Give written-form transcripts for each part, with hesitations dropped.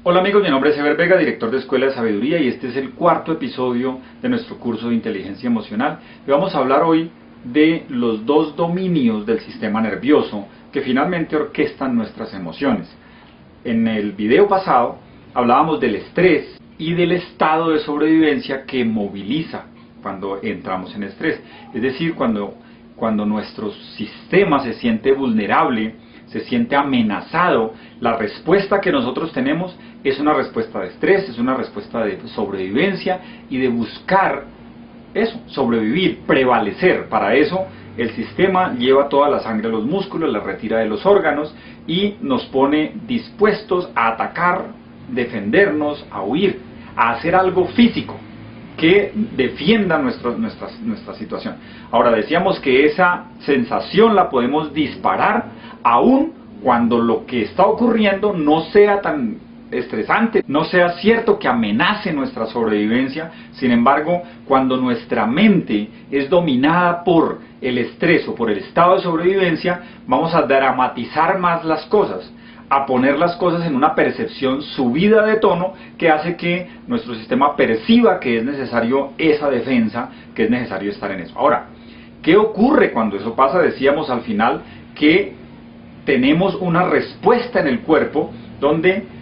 Hola amigos, mi nombre es Ever Vega, director de Escuela de Sabiduría, y este es el cuarto episodio de nuestro curso de Inteligencia Emocional. Y vamos a hablar hoy de los dos dominios del sistema nervioso que finalmente orquestan nuestras emociones. En el video pasado hablábamos del estrés y del estado de sobrevivencia que moviliza cuando entramos en estrés. Es decir, cuando nuestro sistema se siente vulnerable, se siente amenazado, la respuesta que nosotros tenemos es una respuesta de estrés, es una respuesta de sobrevivencia y de buscar eso, sobrevivir, prevalecer. Para eso el sistema lleva toda la sangre a los músculos, la retira de los órganos y nos pone dispuestos a atacar, defendernos, a huir, a hacer algo físico que defienda nuestra situación. Ahora, decíamos que esa sensación la podemos disparar aún cuando lo que está ocurriendo no sea tan estresante, no sea cierto que amenace nuestra sobrevivencia. Sin embargo, cuando nuestra mente es dominada por el estrés o por el estado de sobrevivencia, vamos a dramatizar más las cosas, a poner las cosas en una percepción subida de tono que hace que nuestro sistema perciba que es necesario esa defensa, que es necesario estar en eso. Ahora, ¿qué ocurre cuando eso pasa? Decíamos al final que tenemos una respuesta en el cuerpo donde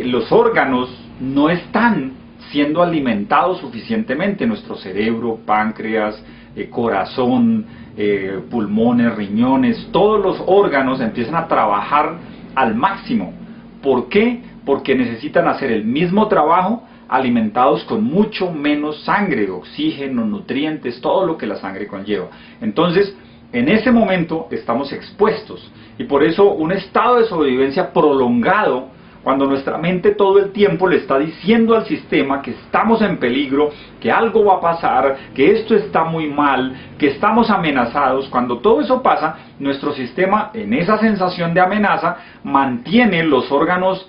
los órganos no están siendo alimentados suficientemente. Nuestro cerebro, páncreas, corazón, pulmones, riñones, todos los órganos empiezan a trabajar al máximo. ¿Por qué? Porque necesitan hacer el mismo trabajo alimentados con mucho menos sangre, oxígeno, nutrientes, todo lo que la sangre conlleva. Entonces, en ese momento estamos expuestos, y por eso un estado de sobrevivencia prolongado, cuando nuestra mente todo el tiempo le está diciendo al sistema que estamos en peligro, que algo va a pasar, que esto está muy mal, que estamos amenazados. Cuando todo eso pasa, nuestro sistema, en esa sensación de amenaza, mantiene los órganos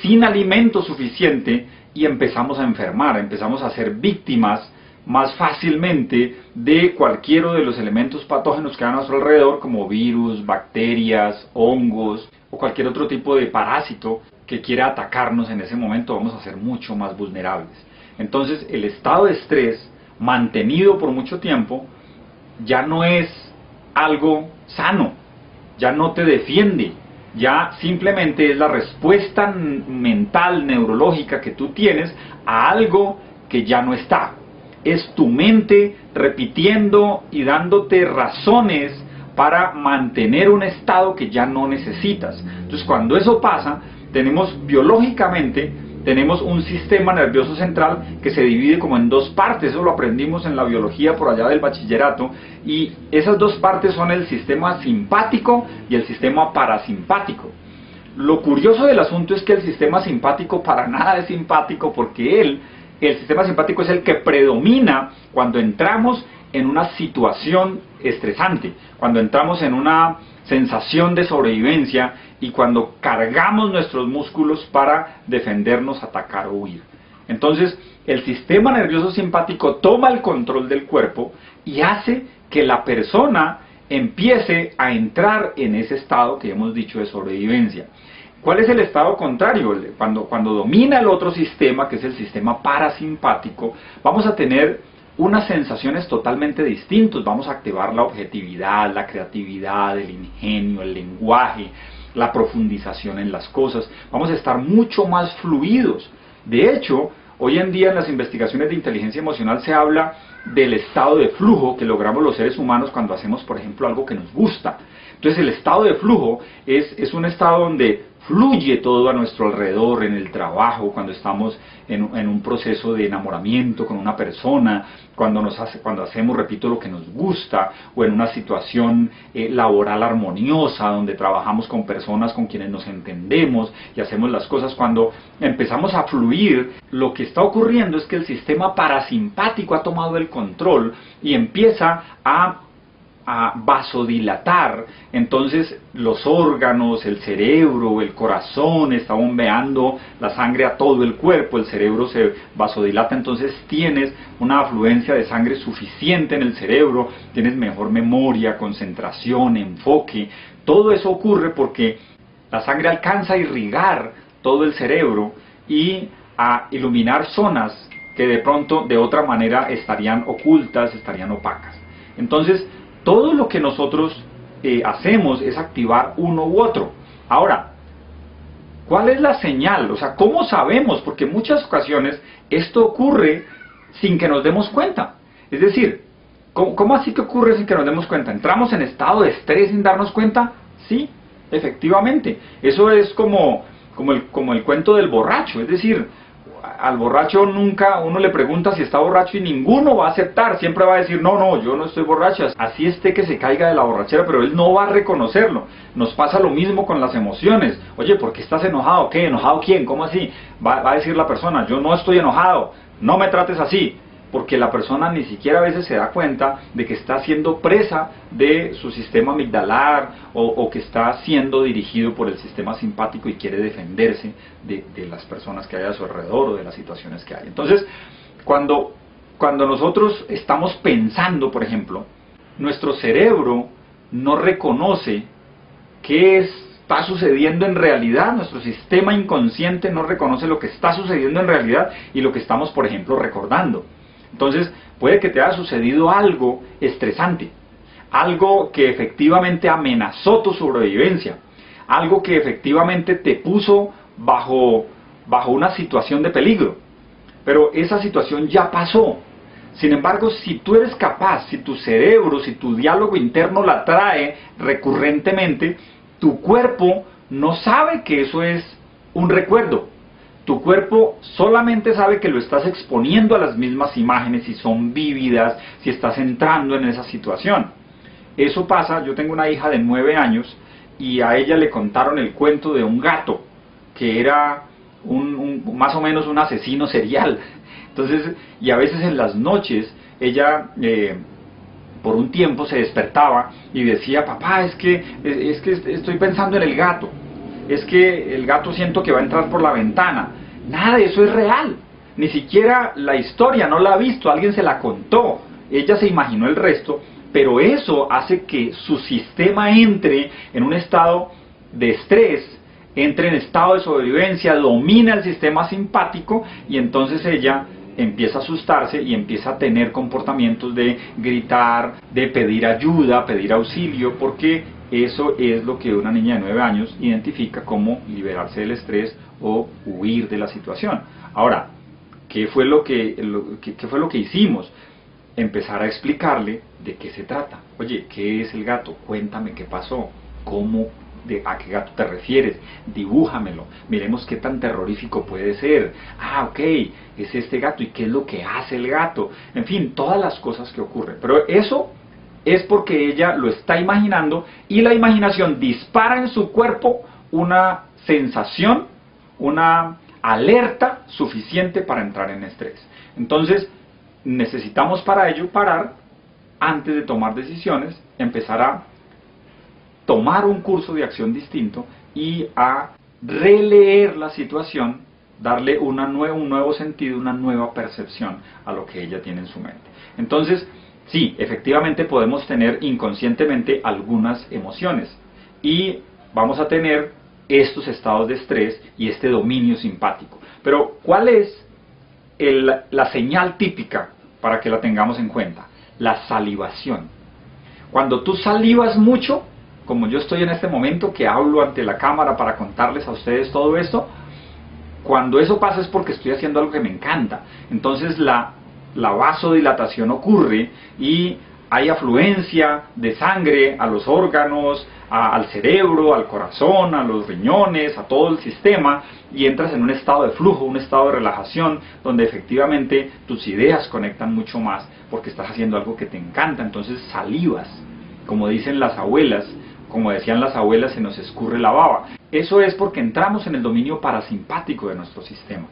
sin alimento suficiente y empezamos a enfermar, empezamos a ser víctimas más fácilmente de cualquiera de los elementos patógenos que hay a nuestro alrededor, como virus, bacterias, hongos o cualquier otro tipo de parásito que quiera atacarnos. En ese momento vamos a ser mucho más vulnerables. Entonces, el estado de estrés mantenido por mucho tiempo ya no es algo sano, ya no te defiende, ya simplemente es la respuesta mental, neurológica que tú tienes a algo que ya no está. Es tu mente repitiendo y dándote razones para mantener un estado que ya no necesitas. Entonces, cuando eso pasa, biológicamente tenemos un sistema nervioso central que se divide como en dos partes. Eso lo aprendimos en la biología por allá del bachillerato, y esas dos partes son el sistema simpático y el sistema parasimpático. Lo curioso del asunto es que el sistema simpático para nada es simpático, porque el sistema simpático es el que predomina cuando entramos en una situación estresante, cuando entramos en una sensación de sobrevivencia y cuando cargamos nuestros músculos para defendernos, atacar o huir. Entonces, el sistema nervioso simpático toma el control del cuerpo y hace que la persona empiece a entrar en ese estado que hemos dicho de sobrevivencia. ¿Cuál es el estado contrario? Cuando domina el otro sistema, que es el sistema parasimpático, vamos a tener unas sensaciones totalmente distintas. Vamos a activar la objetividad, la creatividad, el ingenio, el lenguaje, la profundización en las cosas. Vamos a estar mucho más fluidos. De hecho, hoy en día en las investigaciones de inteligencia emocional se habla del estado de flujo que logramos los seres humanos cuando hacemos, por ejemplo, algo que nos gusta. Entonces, el estado de flujo es un estado donde fluye todo a nuestro alrededor, en el trabajo, cuando estamos en un proceso de enamoramiento con una persona, cuando hacemos, repito, lo que nos gusta, o en una situación laboral armoniosa, donde trabajamos con personas con quienes nos entendemos y hacemos las cosas. Cuando empezamos a fluir, lo que está ocurriendo es que el sistema parasimpático ha tomado el control y empieza a vasodilatar. Entonces los órganos, el cerebro, el corazón está bombeando la sangre a todo el cuerpo, el cerebro se vasodilata, entonces tienes una afluencia de sangre suficiente en el cerebro, tienes mejor memoria, concentración, enfoque. Todo eso ocurre porque la sangre alcanza a irrigar todo el cerebro y a iluminar zonas que de pronto de otra manera estarían ocultas, estarían opacas. Entonces, todo lo que nosotros hacemos es activar uno u otro. Ahora, ¿cuál es la señal? O sea, ¿cómo sabemos? Porque en muchas ocasiones esto ocurre sin que nos demos cuenta. Es decir, ¿cómo así que ocurre sin que nos demos cuenta? ¿Entramos en estado de estrés sin darnos cuenta? Sí, efectivamente. Eso es como el cuento del borracho. Es decir, al borracho nunca uno le pregunta si está borracho y ninguno va a aceptar. Siempre va a decir, no, yo no estoy borracho. Así esté que se caiga de la borrachera, pero él no va a reconocerlo. Nos pasa lo mismo con las emociones. Oye, ¿por qué estás enojado? ¿Qué? ¿Enojado quién? ¿Cómo así? Va a decir la persona, yo no estoy enojado, no me trates así. Porque la persona ni siquiera a veces se da cuenta de que está siendo presa de su sistema amigdalar o que está siendo dirigido por el sistema simpático y quiere defenderse de las personas que hay a su alrededor o de las situaciones que hay. Entonces, cuando nosotros estamos pensando, por ejemplo, nuestro cerebro no reconoce qué está sucediendo en realidad, nuestro sistema inconsciente no reconoce lo que está sucediendo en realidad y lo que estamos, por ejemplo, recordando. Entonces, puede que te haya sucedido algo estresante, algo que efectivamente amenazó tu sobrevivencia, algo que efectivamente te puso bajo una situación de peligro, pero esa situación ya pasó. Sin embargo, si tú eres capaz, si tu cerebro, si tu diálogo interno la trae recurrentemente, tu cuerpo no sabe que eso es un recuerdo. Tu cuerpo solamente sabe que lo estás exponiendo a las mismas imágenes, si son vívidas, si estás entrando en esa situación. Eso pasa, yo tengo una hija de 9 años y a ella le contaron el cuento de un gato que era más o menos un asesino serial. Entonces, y a veces en las noches ella por un tiempo se despertaba y decía, papá, es que estoy pensando en el gato. Es que el gato siento que va a entrar por la ventana. Nada de eso es real. Ni siquiera la historia no la ha visto, alguien se la contó. Ella se imaginó el resto, pero eso hace que su sistema entre en un estado de estrés, entre en estado de sobrevivencia, domina el sistema simpático y entonces ella empieza a asustarse y empieza a tener comportamientos de gritar, de pedir ayuda, pedir auxilio, porque eso es lo que una niña de 9 años identifica como liberarse del estrés o huir de la situación. Ahora, ¿qué fue lo que hicimos? Empezar a explicarle de qué se trata. Oye, ¿qué es el gato? Cuéntame qué pasó, a qué gato te refieres, dibújamelo, miremos qué tan terrorífico puede ser. Ah, ok, es este gato, ¿y qué es lo que hace el gato? En fin, todas las cosas que ocurren. Pero eso es porque ella lo está imaginando y la imaginación dispara en su cuerpo una sensación, una alerta suficiente para entrar en estrés. Entonces, necesitamos para ello parar antes de tomar decisiones, empezar a tomar un curso de acción distinto y a releer la situación, darle un nuevo sentido, una nueva percepción a lo que ella tiene en su mente. Entonces, sí, efectivamente podemos tener inconscientemente algunas emociones y vamos a tener estos estados de estrés y este dominio simpático. Pero, ¿cuál es la señal típica para que la tengamos en cuenta? La salivación. Cuando tú salivas mucho, como yo estoy en este momento que hablo ante la cámara para contarles a ustedes todo esto, cuando eso pasa es porque estoy haciendo algo que me encanta. Entonces la vasodilatación ocurre y hay afluencia de sangre a los órganos, al cerebro, al corazón, a los riñones, a todo el sistema, y entras en un estado de flujo, un estado de relajación, donde efectivamente tus ideas conectan mucho más porque estás haciendo algo que te encanta. Entonces salivas, como dicen las abuelas, como decían las abuelas, se nos escurre la baba. Eso es porque entramos en el dominio parasimpático de nuestro sistema.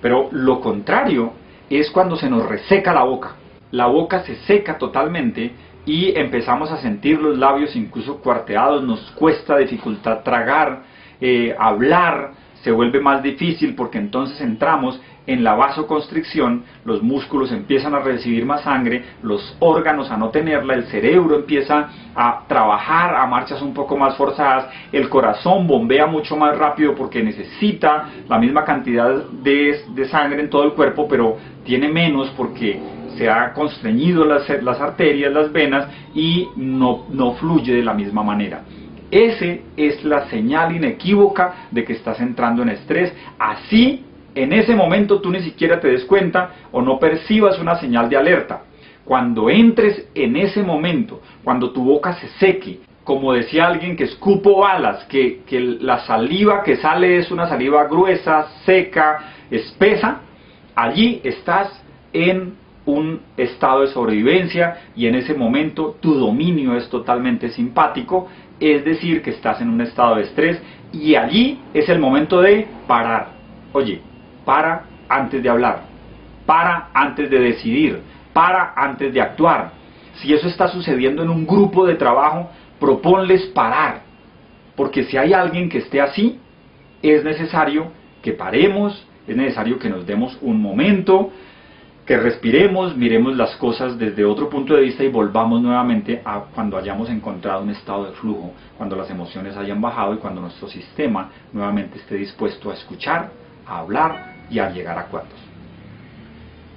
Pero lo contrario es cuando se nos reseca la boca. La boca se seca totalmente y empezamos a sentir los labios incluso cuarteados, nos cuesta dificultad tragar, hablar se vuelve más difícil porque entonces entramos en la vasoconstricción, los músculos empiezan a recibir más sangre, los órganos a no tenerla, el cerebro empieza a trabajar a marchas un poco más forzadas, el corazón bombea mucho más rápido porque necesita la misma cantidad de sangre en todo el cuerpo, pero tiene menos porque se ha constreñido las arterias, las venas, y no fluye de la misma manera. Esa es la señal inequívoca de que estás entrando en estrés. Así, en ese momento tú ni siquiera te des cuenta o no percibas una señal de alerta. Cuando entres en ese momento, cuando tu boca se seque, como decía alguien, que escupo balas, que la saliva que sale es una saliva gruesa, seca, espesa, allí estás en un estado de sobrevivencia, y en ese momento tu dominio es totalmente simpático, es decir, que estás en un estado de estrés, y allí es el momento de parar. Oye, para antes de hablar, para antes de decidir, para antes de actuar. Si eso está sucediendo en un grupo de trabajo, proponles parar, porque si hay alguien que esté así, es necesario que paremos, es necesario que nos demos un momento, que respiremos, miremos las cosas desde otro punto de vista y volvamos nuevamente a cuando hayamos encontrado un estado de flujo, cuando las emociones hayan bajado y cuando nuestro sistema nuevamente esté dispuesto a escuchar, a hablar y a llegar a acuerdos.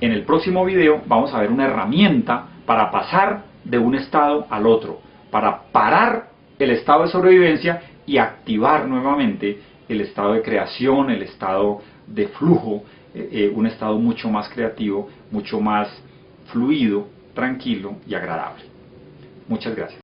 En el próximo video vamos a ver una herramienta para pasar de un estado al otro, para parar el estado de sobrevivencia y activar nuevamente el estado de creación, el estado de flujo, un estado mucho más creativo, mucho más fluido, tranquilo y agradable. Muchas gracias.